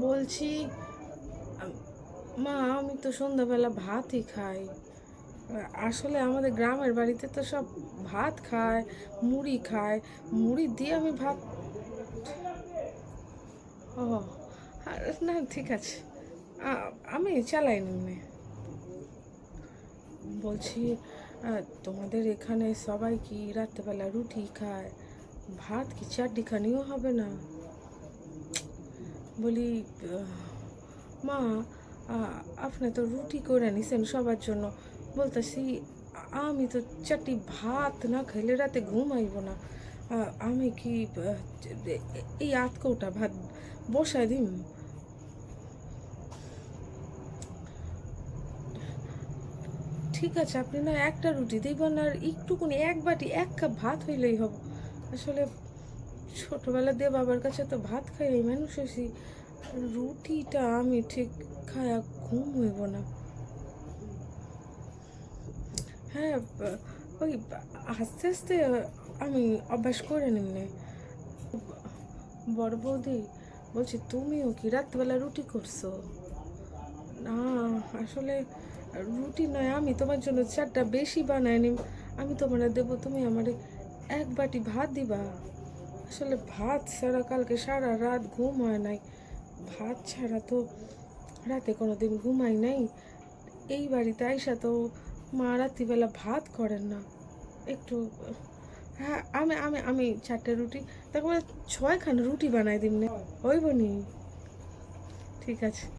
বলছি, মা আমি তো সন্ধ্যাবেলা ভাতই খাই। আসলে আমাদের গ্রামের বাড়িতে তো সব ভাত খায়, মুড়ি খায়। মুড়ি দিয়ে আমি ভাত। ও, না ঠিক আছে। আমি চালাই নিম্নে। বলছি, তোমাদের এখানে সবাই কি রাত্রেবেলা রুটি খায়? ভাত কি চারটিখানিও হবে না? বলি, মা, আপনি তো রুটি করে নিছেন সবার জন্য। বলতেছি, আমি তো চারটি ভাত না খাইলে রাতে ঘুমাইব না। আমি কি এই আধ কৌটা ভাত বসাই দিম? ঠিক আছে, আপনি না একটা রুটি দিবেন আর একটুকুনি এক বাটি এক কাপ ভাত হইলেই হবে। আসলে ছোটবেলা দিয়ে বাবার কাছে তো ভাত খাই এই মানুষ হয়েছি। রুটিটা আমি ঠিক খায়া ঘুম হইব না। হ্যাঁ, ওই আস্তে আস্তে আমি অভ্যাস করে নিমনে। বড় বৌদি, বলছি তুমিও কি রাত্রিবেলা রুটি করছো? না, আসলে রুটি নয়, আমি তোমার জন্য চারটা বেশি বানাই নিম। আমি তোমার দেবো, তুমি আমারে এক বাটি ভাত দিবা। আসলে ভাত ছাড়া কালকে সারা রাত ঘুম হয় নাই। ভাত ছাড়া তো রাতে কোনো দিন ঘুমাই নাই। এই বাড়িতে আইসা তো মা রাত্রিবেলা ভাত করেন না। একটু, হ্যাঁ, আমি আমি আমি চারটে রুটি, তারপরে 6খানা রুটি বানাই দিম না, হইব নি? ঠিক আছে।